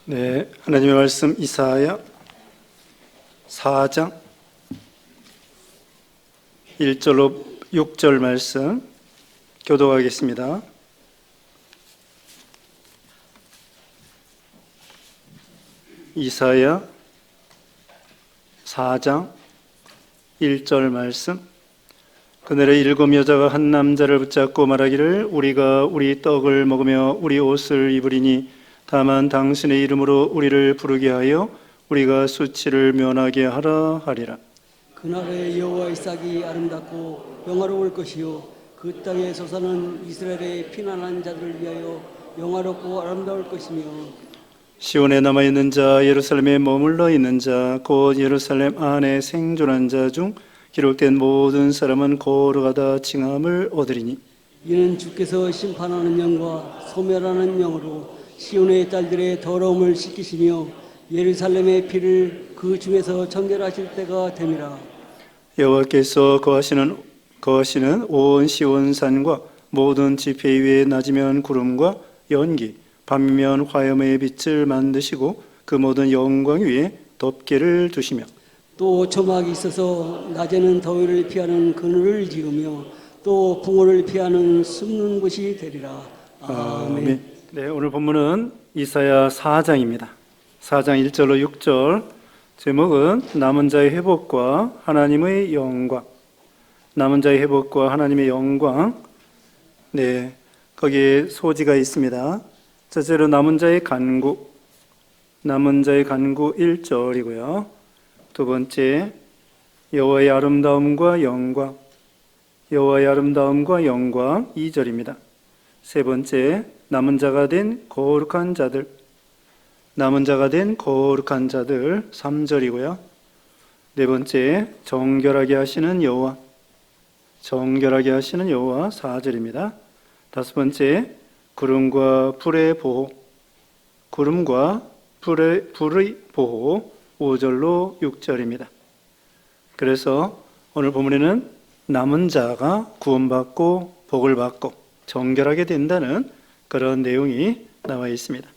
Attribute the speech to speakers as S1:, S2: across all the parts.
S1: 네, 하나님의 말씀 이사야 4장 1절로 6절 말씀 교독하겠습니다. 이사야 4장 1절 말씀. 그날에 7 여자가 한 남자를 붙잡고 말하기를 우리가 우리 떡을 먹으며 우리 옷을 입으리니 다만 당신의 이름으로 우리를 부르게 하여 우리가 수치를 면하게 하라 하리라.
S2: 그날에 여호와의 싹이 아름답고 영화로울 것이요 그 땅에 솟아난 이스라엘의 피난한 자들을 위하여 영화롭고 아름다울 것이며
S1: 시온에 남아있는 자, 예루살렘에 머물러 있는 자, 곧 예루살렘 안에 생존한 자 중 기록된 모든 사람은 거룩하다 칭함을 얻으리니
S2: 이는 주께서 심판하는 영과 소멸하는 영으로 시온의 딸들의 더러움을 씻기시며 예루살렘의 피를 그 중에서 정결하실 때가 됨이라.
S1: 여호와께서 거하시는 온 시온산과 모든 지폐 위에 낮이면 구름과 연기, 밤이면 화염의 빛을 만드시고 그 모든 영광 위에 덮개를 두시며
S2: 또 초막이 있어서 낮에는 더위를 피하는 그늘을 지으며 또 붕어를 피하는 숨는 곳이 되리라. 아멘.
S1: 네, 오늘 본문은 이사야 4장입니다. 4장 1절로 6절. 제목은 남은 자의 회복과 하나님의 영광. 남은 자의 회복과 하나님의 영광. 네, 거기에 소지가 있습니다. 첫째로 남은 자의 간구. 남은 자의 간구 1절이고요. 두 번째, 여호와의 아름다움과 영광. 여호와의 아름다움과 영광 2절입니다. 세 번째, 남은 자가 된 거룩한 자들. 남은 자가 된 거룩한 자들 3절이고요. 네 번째, 정결하게 하시는 여호와. 정결하게 하시는 여호와 4절입니다. 다섯 번째, 구름과 불의 보호. 구름과 불의 보호 5절로 6절입니다. 그래서 오늘 본문에는 남은 자가 구원받고 복을 받고 정결하게 된다는 그런 내용이 나와 있습니다.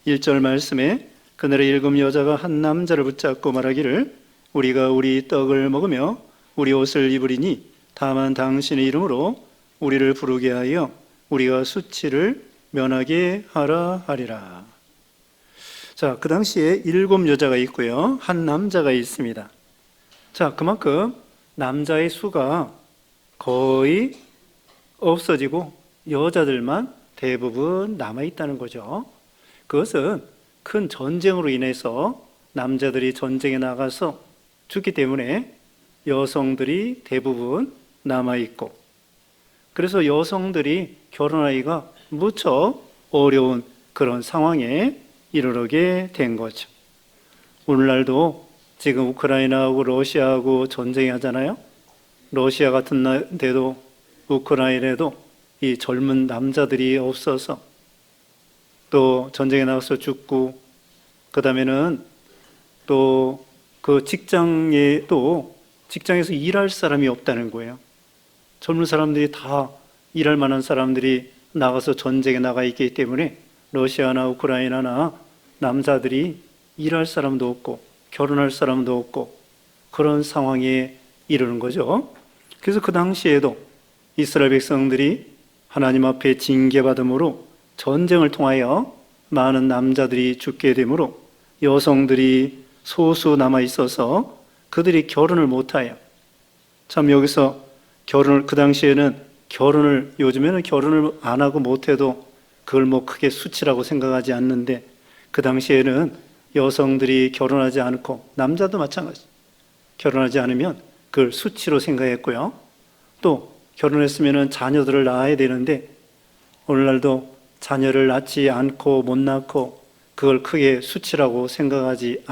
S1: 1절 말씀에 그날에 7 여자가 한 남자를 붙잡고 말하기를 우리가 우리 떡을 먹으며 우리 옷을 입으리니 다만 당신의 이름으로 우리를 부르게 하여 우리가 수치를 면하게 하라 하리라. 자, 그 당시에 7 여자가 있고요, 한 남자가 있습니다. 자, 그만큼 남자의 수가 거의 없어지고 여자들만 대부분 남아있다는 거죠. 그것은 큰 전쟁으로 인해서 남자들이 전쟁에 나가서 죽기 때문에 여성들이 대부분 남아있고, 그래서 여성들이 결혼하기가 무척 어려운 그런 상황에 이르게 된 거죠. 오늘날도 지금 우크라이나하고 러시아하고 전쟁하잖아요. 러시아 같은 데도 우크라이나에도 이 젊은 남자들이 없어서 또 전쟁에 나가서 죽고, 그 다음에는 또 그 직장에서 일할 사람이 없다는 거예요. 젊은 사람들이 다 일할 만한 사람들이 나가서 전쟁에 나가 있기 때문에 러시아나 우크라이나나 남자들이 일할 사람도 없고 결혼할 사람도 없고 그런 상황에 이르는 거죠. 그래서 그 당시에도 이스라엘 백성들이 하나님 앞에 징계받음으로 전쟁을 통하여 많은 남자들이 죽게 되므로 여성들이 소수 남아 있어서 그들이 결혼을 못하여, 참 여기서 그 당시에는 요즘에는 결혼을 안 하고 못해도 그걸 뭐 크게 수치라고 생각하지 않는데, 그 당시에는 여성들이 결혼하지 않고, 남자도 마찬가지, 결혼하지 않으면 그걸 수치로 생각했고요. 또 결혼했으면 자녀들을 낳아야 되는데 오늘날도 자녀를 낳지 않고 못 낳고 그걸 크게 수치라고 생각하지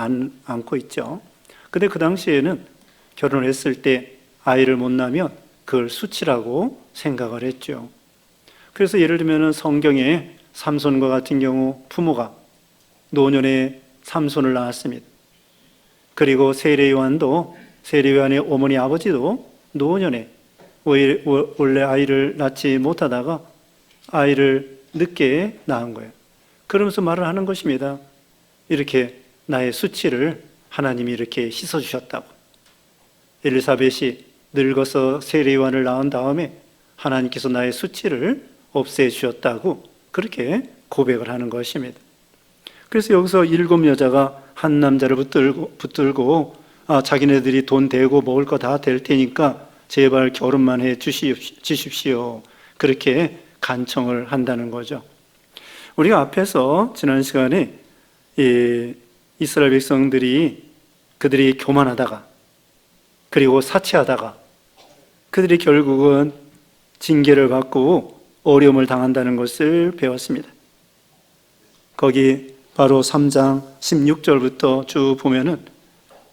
S1: 않고 있죠. 근데 그 당시에는 결혼했을 때 아이를 못 낳으면 그걸 수치라고 생각을 했죠. 그래서 예를 들면 성경에 삼손과 같은 경우 부모가 노년에 삼손을 낳았습니다. 그리고 세례요한의 어머니 아버지도 노년에 원래 아이를 낳지 못하다가 아이를 늦게 낳은 거예요. 그러면서 말을 하는 것입니다. 이렇게 나의 수치를 하나님이 이렇게 씻어주셨다고. 엘리사벳이 늙어서 세례요한을 낳은 다음에 하나님께서 나의 수치를 없애주셨다고 그렇게 고백을 하는 것입니다. 그래서 여기서 7 여자가 한 남자를 붙들고 자기네들이 돈 되고 먹을 거 다 될 테니까 제발 결혼만 해 주십시오. 그렇게 간청을 한다는 거죠. 우리가 앞에서 지난 시간에 이스라엘 백성들이 그들이 교만하다가 그리고 사치하다가 그들이 결국은 징계를 받고 어려움을 당한다는 것을 배웠습니다. 거기 바로 3장 16절부터 쭉 보면은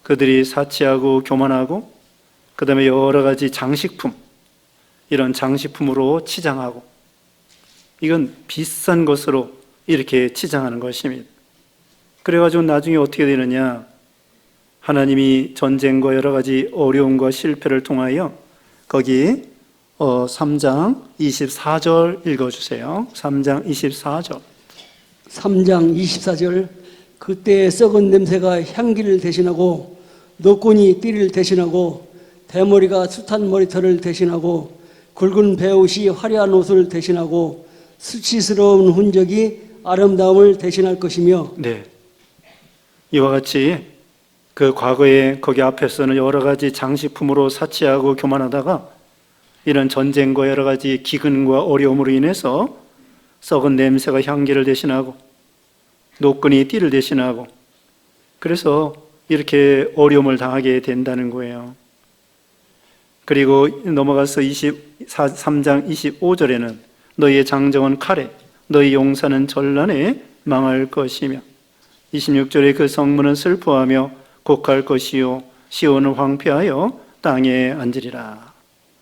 S1: 그들이 사치하고 교만하고 그 다음에 여러 가지 장식품, 이런 장식품으로 치장하고, 이건 비싼 것으로 이렇게 치장하는 것입니다. 그래가지고 나중에 어떻게 되느냐, 하나님이 전쟁과 여러 가지 어려움과 실패를 통하여 거기 3장 24절 읽어주세요. 3장 24절.
S2: 3장 24절. 그때 썩은 냄새가 향기를 대신하고 노끈이 띠를 대신하고 대머리가 숱한 머리털을 대신하고 굵은 베옷이 화려한 옷을 대신하고 수치스러운 흔적이 아름다움을 대신할 것이며.
S1: 네, 이와 같이 그 과거에 거기 앞에서는 여러 가지 장식품으로 사치하고 교만하다가 이런 전쟁과 여러 가지 기근과 어려움으로 인해서 썩은 냄새가 향기를 대신하고 노끈이 띠를 대신하고, 그래서 이렇게 어려움을 당하게 된다는 거예요. 그리고 넘어가서 3장 25절에는 너희의 장정은 칼에 너희 용사는 전란에 망할 것이며, 26절에 그 성문은 슬퍼하며 곡할 것이요 시온은 황폐하여 땅에 앉으리라.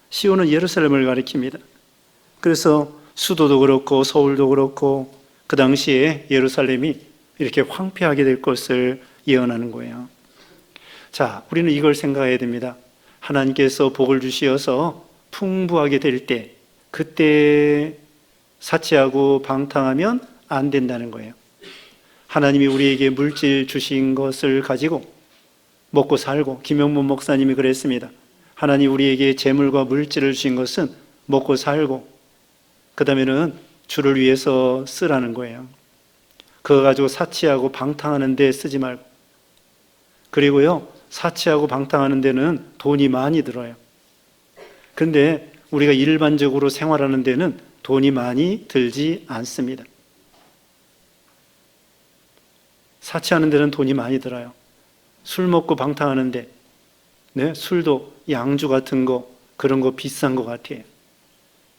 S1: 시온은 예루살렘을 가리킵니다. 그래서 수도도 그렇고 서울도 그렇고 그 당시에 예루살렘이 이렇게 황폐하게 될 것을 예언하는 거예요. 자, 우리는 이걸 생각해야 됩니다. 하나님께서 복을 주시어서 풍부하게 될 때, 그때 사치하고 방탕하면 안 된다는 거예요. 하나님이 우리에게 물질 주신 것을 가지고 먹고 살고, 김영문 목사님이 그랬습니다. 하나님 우리에게 재물과 물질을 주신 것은 먹고 살고 그 다음에는 주를 위해서 쓰라는 거예요. 그거 가지고 사치하고 방탕하는 데 쓰지 말고. 그리고요, 사치하고 방탕하는 데는 돈이 많이 들어요. 그런데 우리가 일반적으로 생활하는 데는 돈이 많이 들지 않습니다. 사치하는 데는 돈이 많이 들어요. 술 먹고 방탕하는데, 네, 술도 양주 같은 거, 그런 거 비싼 것 같아요.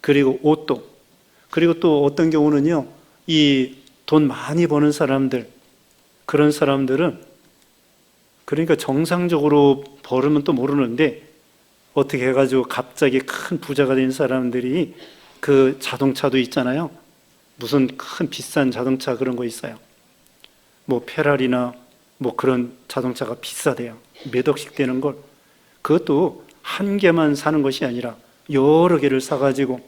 S1: 그리고 옷도. 그리고 또 어떤 경우는요, 이 돈 많이 버는 사람들, 그런 사람들은 그러니까 정상적으로 벌으면 또 모르는데 어떻게 해가지고 갑자기 큰 부자가 된 사람들이 그 자동차도 있잖아요. 무슨 큰 비싼 자동차 그런 거 있어요. 뭐 페라리나 뭐 그런 자동차가 비싸대요. 몇 억씩 되는 걸. 그것도 한 개만 사는 것이 아니라 여러 개를 사가지고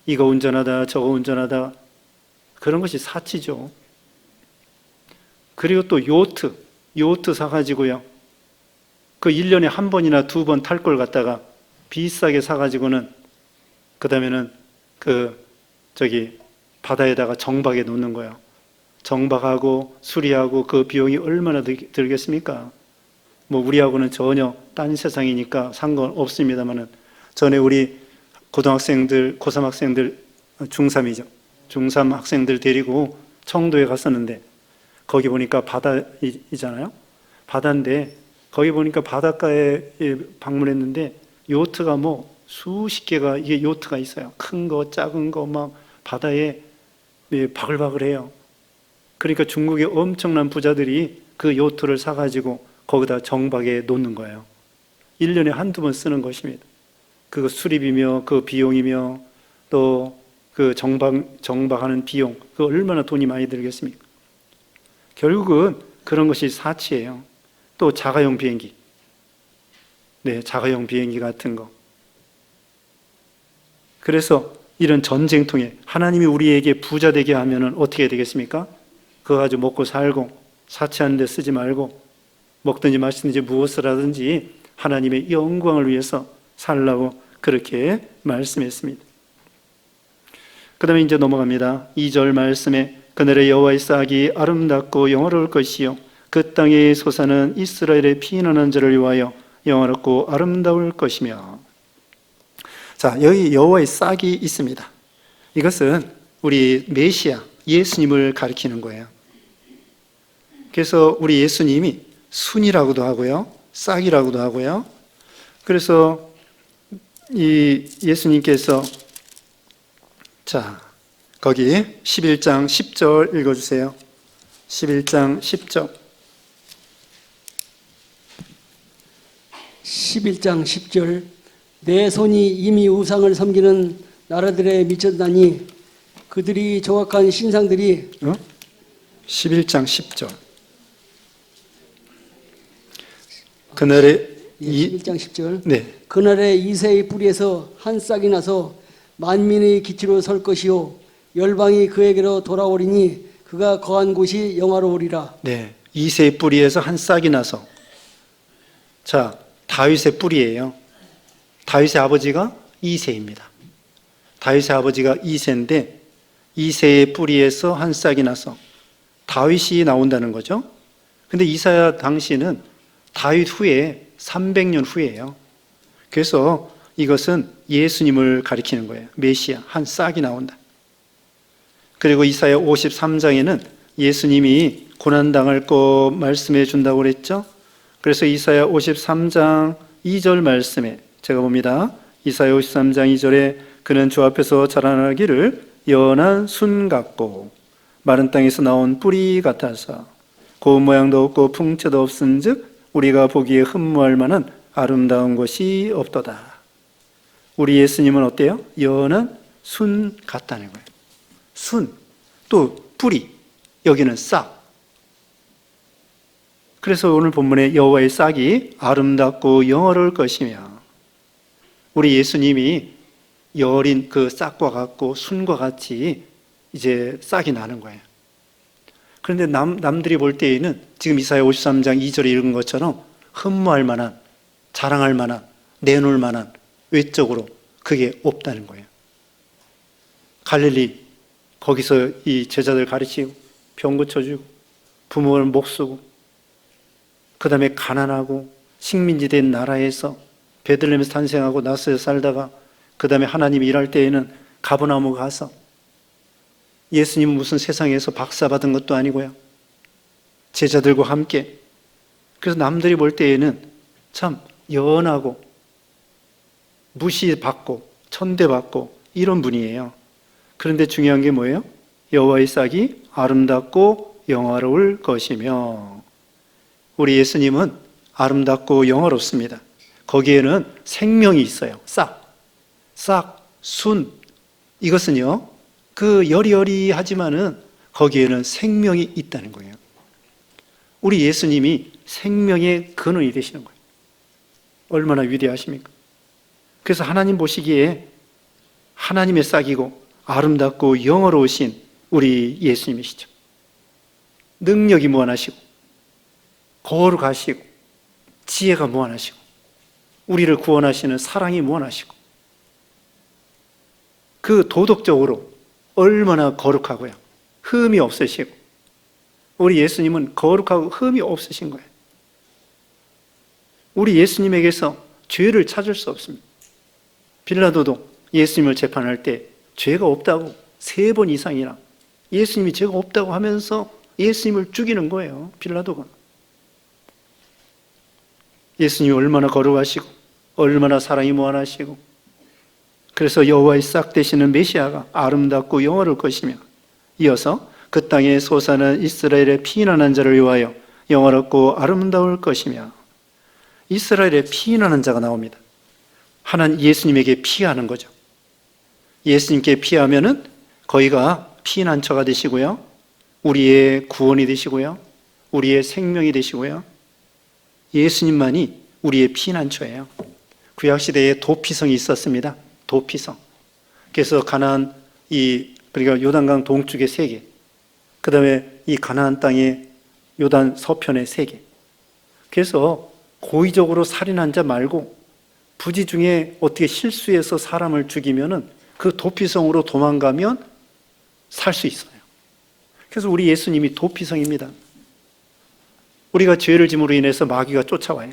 S1: 이거 운전하다 저거 운전하다, 그런 것이 사치죠. 그리고 또 요트 사가지고요, 그 1년에 한 번이나 2번 탈 걸 갖다가 비싸게 사가지고는 그 다음에는 바다에다가 정박에 놓는 거예요. 정박하고 수리하고 그 비용이 얼마나 들겠습니까? 뭐 우리하고는 전혀 딴 세상이니까 상관없습니다만은, 전에 우리 고등학생들, 고3 학생들, 중3이죠. 중3 학생들 데리고 청도에 갔었는데 거기 보니까 바다이잖아요. 바다인데 거기 보니까 바닷가에 방문했는데 요트가 뭐 수십 개가 이게 요트가 있어요. 큰 거, 작은 거 막 바다에 바글바글해요. 그러니까 중국의 엄청난 부자들이 그 요트를 사가지고 거기다 정박에 놓는 거예요. 1년에 한두 번 쓰는 것입니다. 그 수리비며 그 비용이며 또 그 정박하는 비용, 그 얼마나 돈이 많이 들겠습니까? 결국은 그런 것이 사치예요. 또 자가용 비행기, 네, 자가용 비행기 같은 거. 그래서 이런 전쟁통에 하나님이 우리에게 부자 되게 하면은 어떻게 되겠습니까? 그거 가지고 먹고 살고 사치하는 데 쓰지 말고 먹든지 마시든지 무엇을 하든지 하나님의 영광을 위해서 살라고 그렇게 말씀했습니다. 그 다음에 이제 넘어갑니다. 2절 말씀에 그날의 여호와의 싹이 아름답고 영화로울 것이요 그 땅의 소사는 이스라엘의 피난한 자를 위하여 영화롭고 아름다울 것이며. 자, 여기 여호와의 싹이 있습니다. 이것은 우리 메시아 예수님을 가리키는 거예요. 그래서 우리 예수님이 순이라고도 하고요, 싹이라고도 하고요. 그래서 이 예수님께서 자, 거기 11장 10절 읽어주세요. 11장 10절.
S2: 11장 10절 내 손이 이미 우상을 섬기는 나라들에 미쳤다니 그들이 조각한 신상들이
S1: 11장 10절. 그날에
S2: 11장 10절
S1: 네.
S2: 그날에 이새의 뿌리에서 한 싹이 나서 만민의 기치로 설 것이요 열방이 그에게로 돌아오리니 그가 거한 곳이 영화로우리라.
S1: 네. 이새의 뿌리에서 한 싹이 나서. 자, 다윗의 뿌리예요. 다윗의 아버지가 이새입니다. 다윗의 아버지가 이새인데 이새의 뿌리에서 한 싹이 나서 다윗이 나온다는 거죠. 근데 이사야 당시는 다윗 후에 300년 후예요. 그래서 이것은 예수님을 가리키는 거예요. 메시아, 한 싹이 나온다. 그리고 이사야 53장에는 예수님이 고난당할 거 말씀해 준다고 그랬죠. 그래서 이사야 53장 2절 말씀에 제가 봅니다. 이사야 53장 2절에 그는 주 앞에서 자라나기를 연한 순 같고 마른 땅에서 나온 뿌리 같아서 고운 모양도 없고 풍채도 없은즉 우리가 보기에 흠모할 만한 아름다운 것이 없도다. 우리 예수님은 어때요? 연한 순 같다는 거예요. 순, 또 뿌리, 여기는 싹. 그래서 오늘 본문에 여호와의 싹이 아름답고 영화로울 것이며, 우리 예수님이 여린 그 싹과 같고 순과 같이 이제 싹이 나는 거예요. 그런데 남들이 볼 때에는 지금 이사야 53장 2절에 읽은 것처럼 흠모할 만한, 자랑할 만한, 내놓을 만한 외적으로 그게 없다는 거예요. 갈릴리 거기서 이 제자들 가르치고 병 고쳐주고 부모를 목쓰고 그 다음에 가난하고 식민지 된 나라에서 베들레헴에서 탄생하고 나서에 살다가 그 다음에 하나님이 일할 때에는 가버나움 가서 예수님은 무슨 세상에서 박사 받은 것도 아니고요. 제자들과 함께. 그래서 남들이 볼 때에는 참 연하고 무시받고 천대받고 이런 분이에요. 그런데 중요한 게 뭐예요? 여호와의 싹이 아름답고 영화로울 것이며, 우리 예수님은 아름답고 영화롭습니다. 거기에는 생명이 있어요. 싹, 순. 이것은요, 그 여리여리하지만은 거기에는 생명이 있다는 거예요. 우리 예수님이 생명의 근원이 되시는 거예요. 얼마나 위대하십니까? 그래서 하나님 보시기에 하나님의 싹이고 아름답고 영화로우신 우리 예수님이시죠. 능력이 무한하시고 거룩하시고 지혜가 무한하시고 우리를 구원하시는 사랑이 무한하시고 그 도덕적으로 얼마나 거룩하고요. 흠이 없으시고, 우리 예수님은 거룩하고 흠이 없으신 거예요. 우리 예수님에게서 죄를 찾을 수 없습니다. 빌라도도 예수님을 재판할 때 죄가 없다고 3번 이상이나 예수님이 죄가 없다고 하면서 예수님을 죽이는 거예요. 빌라도가. 예수님이 얼마나 거룩하시고 얼마나 사랑이 무한하시고, 그래서 여호와의 싹 되시는 메시아가 아름답고 영화로울 것이며, 이어서 그 땅에 솟아난 이스라엘의 피난한 자를 위하여 영화롭고 아름다울 것이며, 이스라엘의 피난한 자가 나옵니다. 하나님 예수님에게 피하는 거죠. 예수님께 피하면은 거기가 피난처가 되시고요, 우리의 구원이 되시고요, 우리의 생명이 되시고요. 예수님만이 우리의 피난처예요. 구약시대에 도피성이 있었습니다. 도피성. 그래서 가나안, 그러니까 요단강 동쪽에 3개, 그 다음에 이 가나안 땅에 요단 서편의 3개. 그래서 고의적으로 살인한 자 말고 부지 중에 어떻게 실수해서 사람을 죽이면은 그 도피성으로 도망가면 살 수 있어요. 그래서 우리 예수님이 도피성입니다. 우리가 죄를 짐으로 인해서 마귀가 쫓아와요.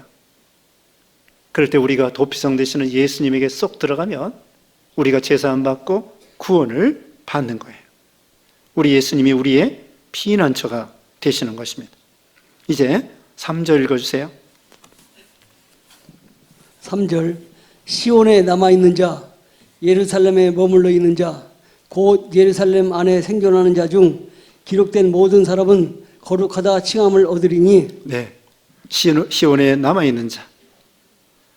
S1: 그럴 때 우리가 도피성 되시는 예수님에게 쏙 들어가면 우리가 제사함 받고 구원을 받는 거예요. 우리 예수님이 우리의 피난처가 되시는 것입니다. 이제 3절 읽어주세요.
S2: 3절 시온에 남아있는 자, 예루살렘에 머물러 있는 자, 곧 예루살렘 안에 생존하는 자 중 기록된 모든 사람은 거룩하다 칭함을 얻으리니.
S1: 네, 시온에 남아있는 자,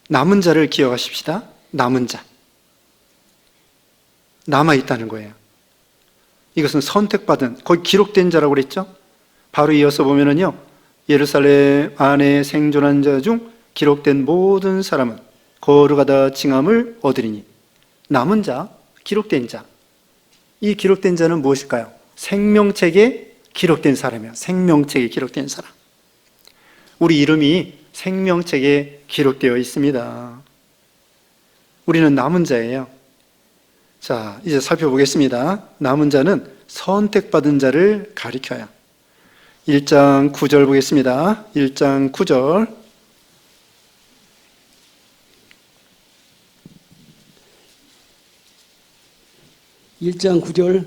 S1: 남은 자를 기억하십시다. 남은 자, 남아있다는 거예요. 이것은 선택받은, 거기 기록된 자라고 그랬죠. 바로 이어서 보면은요, 예루살렘 안에 생존한 자 중 기록된 모든 사람은 거룩하다 칭함을 얻으리니. 남은 자, 기록된 자. 이 기록된 자는 무엇일까요? 생명책에 기록된 사람이에요. 생명책에 기록된 사람. 우리 이름이 생명책에 기록되어 있습니다. 우리는 남은 자예요. 자, 이제 살펴보겠습니다. 남은 자는 선택받은 자를 가리켜요. 1장 9절 보겠습니다. 1장 9절.
S2: 1장 9절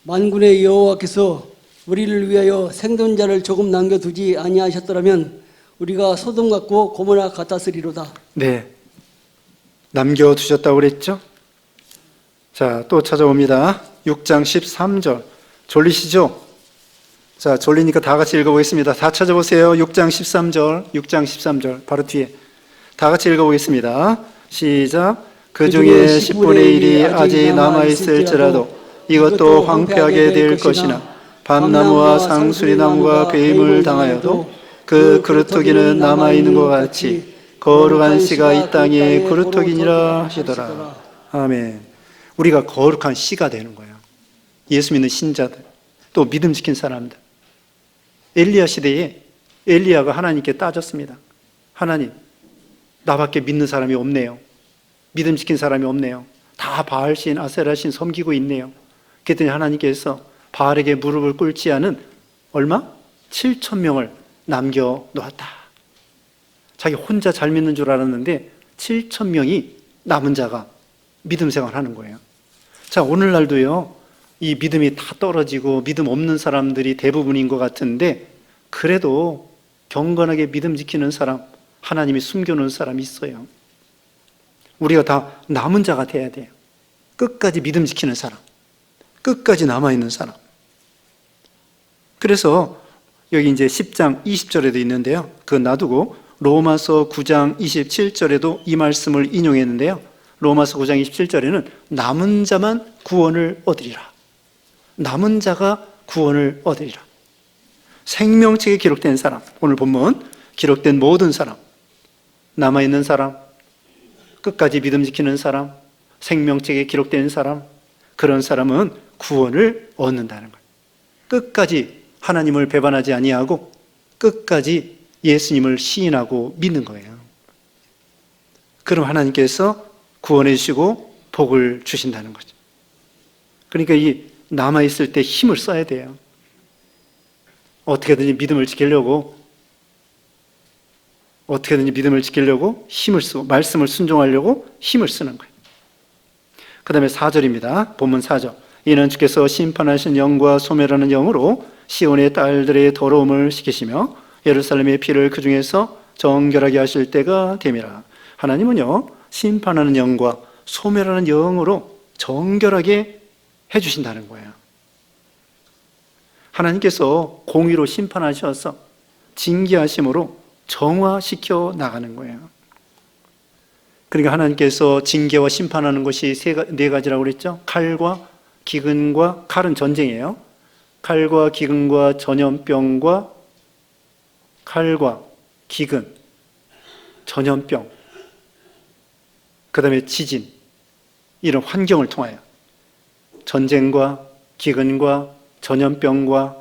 S2: 만군의 여호와께서 우리를 위하여 생존자를 조금 남겨두지 아니하셨더라면 우리가 소돔 같고 고모라 같았으리로다.
S1: 네, 남겨두셨다고 그랬죠? 자, 또 찾아옵니다. 6장 13절. 졸리시죠? 자, 졸리니까 다 같이 읽어보겠습니다. 다 찾아보세요. 6장 13절, 6장 13절 바로 뒤에 다 같이 읽어보겠습니다. 시작. 그 중에 10분의 1이 아직 남아있을지라도 이것도 황폐하게 될 것이나 밤나무와 상수리나무가 배임을 당하여도 그 그루터기는 남아있는 것 같이 거룩한 씨가 이 땅에 그루터기니라 하시더라. 아멘. 우리가 거룩한 씨가 되는 거예요. 예수 믿는 신자들, 또 믿음 지킨 사람들. 엘리야 시대에 엘리야가 하나님께 따졌습니다. 하나님, 나밖에 믿는 사람이 없네요. 믿음 지킨 사람이 없네요. 다 바알신, 아세라신 섬기고 있네요. 그랬더니 하나님께서 바알에게 무릎을 꿇지 않은 얼마? 7,000명을 남겨놓았다. 자기 혼자 잘 믿는 줄 알았는데 7,000명이 남은 자가 믿음 생활하는 거예요. 자, 오늘날도요, 이 믿음이 다 떨어지고 믿음 없는 사람들이 대부분인 것 같은데 그래도 경건하게 믿음 지키는 사람, 하나님이 숨겨놓은 사람이 있어요. 우리가 다 남은 자가 돼야 돼요. 끝까지 믿음 지키는 사람, 끝까지 남아있는 사람. 그래서 여기 이제 10장 20절에도 있는데요, 그건 놔두고 로마서 9장 27절에도 이 말씀을 인용했는데요, 로마서 9장 27절에는 남은 자만 구원을 얻으리라. 남은 자가 구원을 얻으리라. 생명책에 기록된 사람, 오늘 본문 기록된 모든 사람, 남아있는 사람, 끝까지 믿음 지키는 사람, 생명책에 기록된 사람, 그런 사람은 구원을 얻는다는 거예요. 끝까지 하나님을 배반하지 아니하고 끝까지 예수님을 시인하고 믿는 거예요. 그럼 하나님께서 구원해 주시고 복을 주신다는 거죠. 그러니까 이 남아있을 때 힘을 써야 돼요. 어떻게든지 믿음을 지키려고 힘을 쓰고 말씀을 순종하려고 힘을 쓰는 거예요. 그 다음에 4절입니다. 본문 4절. 이는 주께서 심판하신 영과 소멸하는 영으로 시온의 딸들의 더러움을 씻기시며 예루살렘의 피를 그 중에서 정결하게 하실 때가 됨이라. 하나님은요, 심판하는 영과 소멸하는 영으로 정결하게 해주신다는 거예요. 하나님께서 공의로 심판하셔서 징계하심으로 정화시켜 나가는 거예요. 그러니까 하나님께서 징계와 심판하는 것이 네 가지라고 그랬죠. 칼과 기근과, 칼은 전쟁이에요. 칼과 기근과 전염병과, 칼과 기근, 전염병, 그 다음에 지진, 이런 환경을 통하여 전쟁과 기근과 전염병과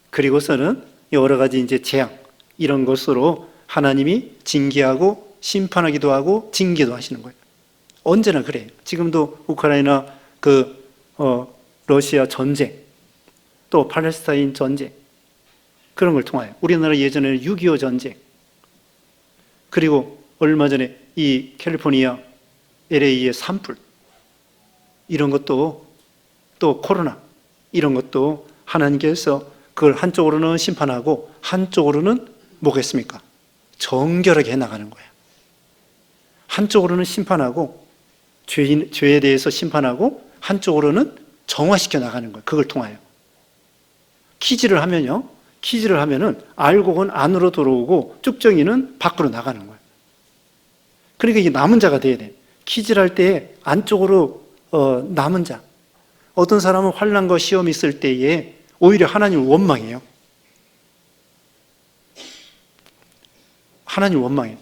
S1: 그리고서는 여러 가지 이제 재앙 이런 것으로 하나님이 징계하고 심판하기도 하고 징계도 하시는 거예요. 언제나 그래요. 지금도 우크라이나 러시아 전쟁, 또 팔레스타인 전쟁 그런 걸 통하여 우리나라 예전에는 6.25 전쟁, 그리고 얼마 전에 이 캘리포니아 LA의 산불 이런 것도, 또 코로나 이런 것도 하나님께서 그걸 한쪽으로는 심판하고 한쪽으로는 뭐겠습니까? 정결하게 해나가는 거예요. 한쪽으로는 심판하고 죄에 대해서 심판하고 한쪽으로는 정화시켜 나가는 거예요. 그걸 통하여. 키즈를 하면은 알곡은 안으로 들어오고 쭉정이는 밖으로 나가는 거예요. 그러니까 이게 남은 자가 돼야 돼요. 키즈를 할 때 안쪽으로 남은 자. 어떤 사람은 환난과 시험이 있을 때에 오히려 하나님을 원망해요. 하나님을 원망해요.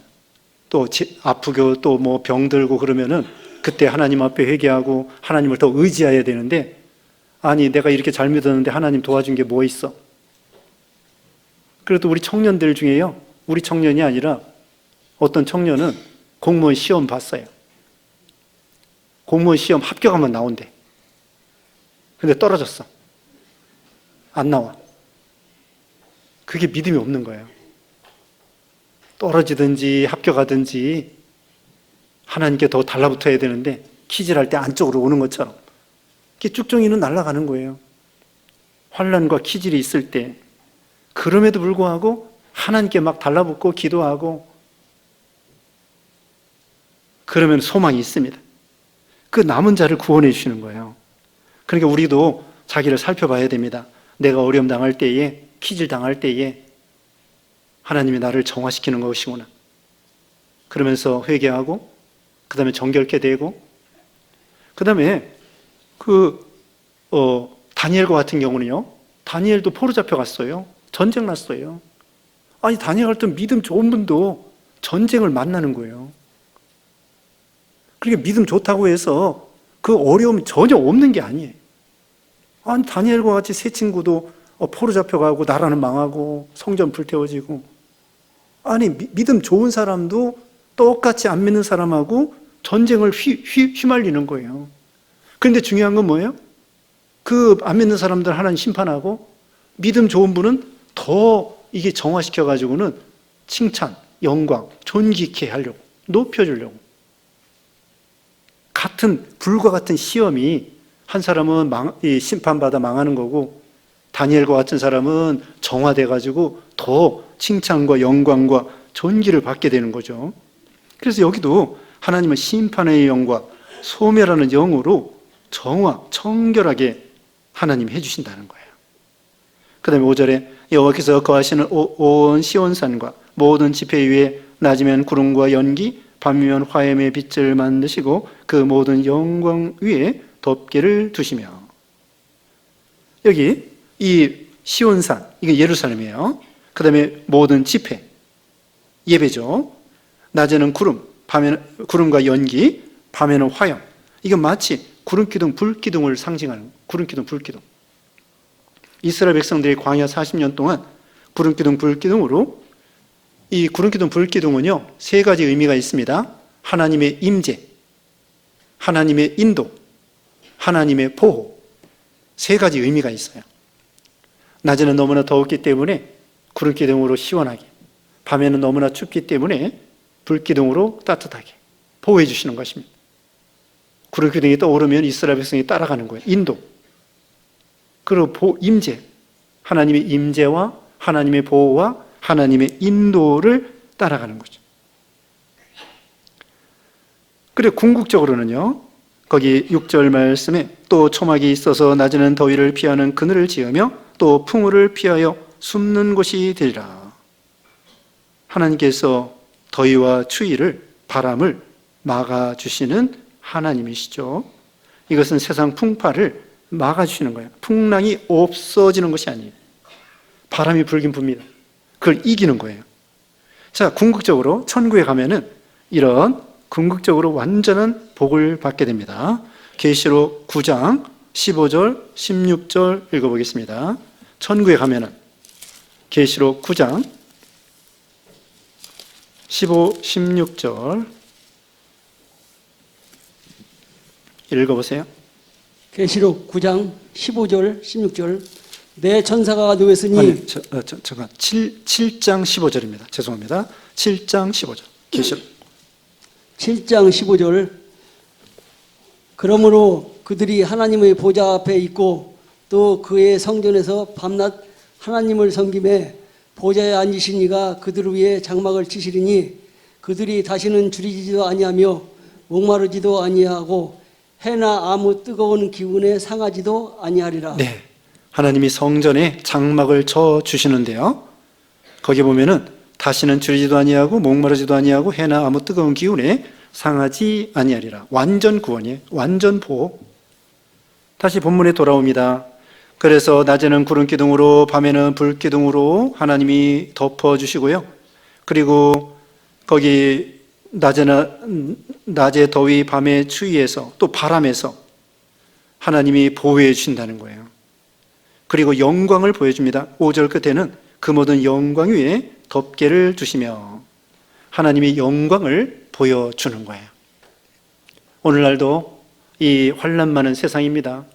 S1: 또 아프고 또 뭐 병들고 그러면은 그때 하나님 앞에 회개하고 하나님을 더 의지해야 되는데, 아니 내가 이렇게 잘 믿었는데 하나님 도와준 게 뭐 있어? 그래도 우리 청년들 중에요, 우리 청년이 아니라 어떤 청년은 공무원 시험 봤어요. 공무원 시험 합격하면 나온대. 근데 떨어졌어. 안 나와. 그게 믿음이 없는 거예요. 떨어지든지 합격하든지 하나님께 더 달라붙어야 되는데 키질 할 때 안쪽으로 오는 것처럼 쭉정이는 날아가는 거예요. 환난과 키질이 있을 때. 그럼에도 불구하고 하나님께 막 달라붙고 기도하고 그러면 소망이 있습니다. 그 남은 자를 구원해 주시는 거예요. 그러니까 우리도 자기를 살펴봐야 됩니다. 내가 어려움 당할 때에, 키질 당할 때에 하나님이 나를 정화시키는 것이구나. 그러면서 회개하고 그 다음에 정결케 되고, 그 다음에 다니엘과 같은 경우는요, 다니엘도 포로 잡혀갔어요. 전쟁 났어요. 아니 다니엘 같은 믿음 좋은 분도 전쟁을 만나는 거예요. 그러니까 믿음 좋다고 해서 그 어려움이 전혀 없는 게 아니에요. 아니 다니엘과 같이 세 친구도 포로 잡혀가고 나라는 망하고 성전 불태워지고, 아니 믿음 좋은 사람도 똑같이 안 믿는 사람하고 전쟁을 휘말리는 거예요. 그런데 중요한 건 뭐예요? 그 안 믿는 사람들 하나님 심판하고, 믿음 좋은 분은 더 이게 정화시켜가지고는 칭찬, 영광, 존귀케 하려고, 높여주려고. 불과 같은 시험이 한 사람은 심판받아 망하는 거고, 다니엘과 같은 사람은 정화돼가지고 더 칭찬과 영광과 존귀를 받게 되는 거죠. 그래서 여기도 하나님은 심판의 영과 소멸하는 영으로 청결하게 하나님이 해주신다는 거예요. 그 다음에 5절에 여호와께서 거하시는 온 시온산과 모든 지폐 위에 낮이면 구름과 연기, 밤이면 화염의 빛을 만드시고 그 모든 영광 위에 덮개를 두시며. 여기 이 시온산, 이게 예루살렘이에요. 그 다음에 모든 지폐, 예배죠. 낮에는 구름과 연기, 밤에는 화염. 이건 마치 구름기둥, 불기둥을 상징하는 구름기둥, 불기둥. 이스라엘 백성들이 광야 40년 동안 구름기둥, 불기둥으로, 이 구름기둥, 불기둥은요, 세 가지 의미가 있습니다. 하나님의 임재, 하나님의 인도, 하나님의 보호. 세 가지 의미가 있어요. 낮에는 너무나 더웠기 때문에 구름기둥으로 시원하게, 밤에는 너무나 춥기 때문에 불기둥으로 따뜻하게 보호해 주시는 것입니다. 구름기둥이 떠오르면 이스라엘 백성이 따라가는 거예요. 인도. 그리고 임재, 하나님의 임재와 하나님의 보호와 하나님의 인도를 따라가는 거죠. 그리고 궁극적으로는요, 거기 6절 말씀에 또 초막이 있어서 낮에는 더위를 피하는 그늘을 지으며 또 풍우를 피하여 숨는 곳이 되리라. 하나님께서 더위와 추위를, 바람을 막아주시는 하나님이시죠. 이것은 세상 풍파를 막아주시는 거예요. 풍랑이 없어지는 것이 아니에요. 바람이 불긴 붑니다. 그걸 이기는 거예요. 자, 궁극적으로 천국에 가면은 이런 궁극적으로 완전한 복을 받게 됩니다. 계시록 9장 15절, 16절 읽어보겠습니다. 천국에 가면은 계시록 9장 15, 16절 읽어보세요.
S2: 계시록 9장 15절 16절 내 천사가 누웠으니
S1: 아니, 잠깐 7장 15절입니다. 죄송합니다. 7장 15절. 계시록
S2: 7장 15절 그러므로 그들이 하나님의 보좌 앞에 있고 또 그의 성전에서 밤낮 하나님을 섬김에 보좌에 앉으신 이가 그들 위에 장막을 치시리니 그들이 다시는 줄이지도 아니하며 목마르지도 아니하고 해나 아무 뜨거운 기운에 상하지도 아니하리라.
S1: 네, 하나님이 성전에 장막을 쳐 주시는데요. 거기 보면은 다시는 줄이지도 아니하고 목마르지도 아니하고 해나 아무 뜨거운 기운에 상하지 아니하리라. 완전 구원이에요. 완전 보호. 다시 본문에 돌아옵니다. 그래서 낮에는 구름 기둥으로 밤에는 불 기둥으로 하나님이 덮어 주시고요. 그리고 거기 낮에 더위 밤에 추위에서 또 바람에서 하나님이 보호해 주신다는 거예요. 그리고 영광을 보여줍니다. 5절 끝에는 그 모든 영광 위에 덮개를 주시며 하나님이 영광을 보여주는 거예요. 오늘날도 이 환난 많은 세상입니다.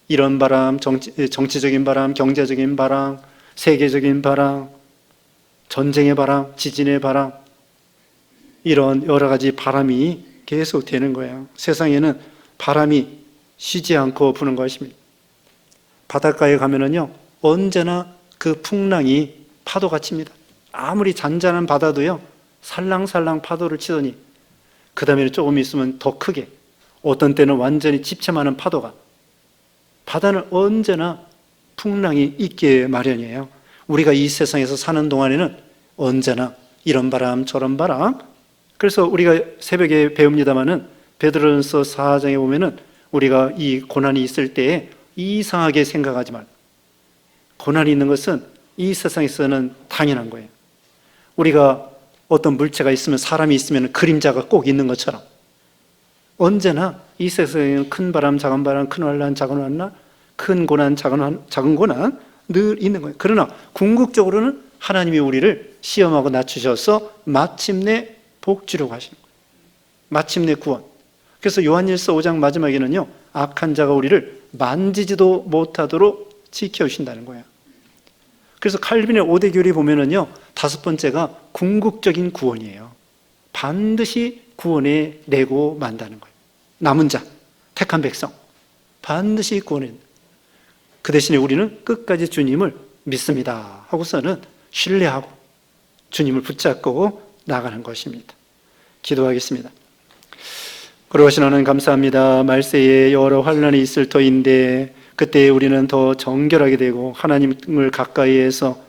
S1: 이런 바람, 정치적인 바람, 경제적인 바람, 세계적인 바람, 전쟁의 바람, 지진의 바람, 이런 여러 가지 바람이 계속 되는 거예요. 세상에는 바람이 쉬지 않고 부는 것입니다. 바닷가에 가면은요, 언제나 그 풍랑이 파도가 칩니다. 아무리 잔잔한 바다도요, 살랑살랑 파도를 치더니 그 다음에 조금 있으면 더 크게, 어떤 때는 완전히 집채만한 파도가. 바다는 언제나 풍랑이 있게 마련이에요. 우리가 이 세상에서 사는 동안에는 언제나 이런 바람 저런 바람. 그래서 우리가 새벽에 배웁니다마는 베드로전서 4장에 보면은 우리가 이 고난이 있을 때에 이상하게 생각하지 말고, 고난이 있는 것은 이 세상에서는 당연한 거예요. 우리가 어떤 물체가 있으면, 사람이 있으면 그림자가 꼭 있는 것처럼 언제나 이 세상에는 큰 바람, 작은 바람, 큰 환난, 작은 환난, 큰 고난, 작은 고난 늘 있는 거예요. 그러나 궁극적으로는 하나님이 우리를 시험하고 낮추셔서 마침내 복 주려고 하시는 거예요. 마침내 구원. 그래서 요한일서 5장 마지막에는요, 악한 자가 우리를 만지지도 못하도록 지켜주신다는 거예요. 그래서 칼빈의 5대 교리 보면은요, 5번째가 궁극적인 구원이에요. 반드시 구원해 내고 만다는 거예요. 남은 자, 택한 백성, 반드시 구원해. 그 대신에 우리는 끝까지 주님을 믿습니다 하고서는 신뢰하고 주님을 붙잡고 나가는 것입니다. 기도하겠습니다. 거룩하신 하나님 감사합니다. 말세에 여러 환난이 있을 터인데 그때 우리는 더 정결하게 되고 하나님을 가까이해서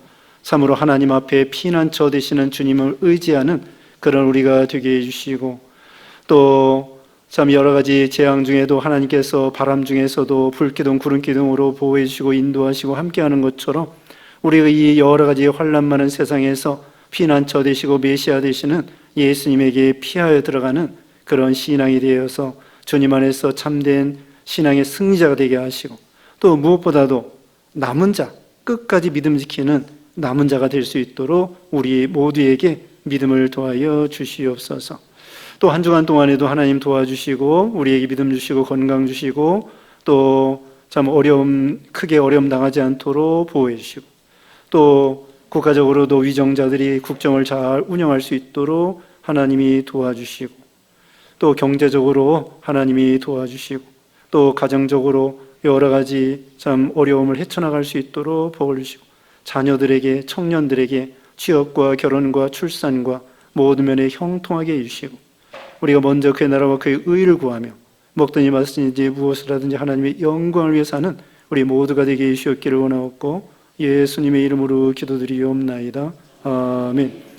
S1: 참으로 하나님 앞에 피난처 되시는 주님을 의지하는 그런 우리가 되게 해주시고, 또 참 여러 가지 재앙 중에도 하나님께서 바람 중에서도 불기둥 구름기둥으로 보호해 주시고 인도하시고 함께하는 것처럼 우리가 이 여러 가지 환난 많은 세상에서 피난처 되시고 메시아 되시는 예수님에게 피하여 들어가는 그런 신앙이 되어서 주님 안에서 참된 신앙의 승리자가 되게 하시고, 또 무엇보다도 남은 자, 끝까지 믿음 지키는 남은 자가 될 수 있도록 우리 모두에게 믿음을 더하여 주시옵소서. 또 한 주간 동안에도 하나님 도와주시고 우리에게 믿음 주시고 건강 주시고 또 참 크게 어려움 당하지 않도록 보호해 주시고, 또 국가적으로도 위정자들이 국정을 잘 운영할 수 있도록 하나님이 도와주시고, 또 경제적으로 하나님이 도와주시고, 또 가정적으로 여러 가지 참 어려움을 헤쳐나갈 수 있도록 복을 주시고, 자녀들에게, 청년들에게 취업과 결혼과 출산과 모든 면에 형통하게 해주시고, 우리가 먼저 그의 나라와 그의 의를 구하며 먹든지 마시든지 무엇을 하든지 하나님의 영광을 위해서 하는 우리 모두가 되게 해주시옵기를 원하옵고 예수님의 이름으로 기도드리옵나이다. 아멘.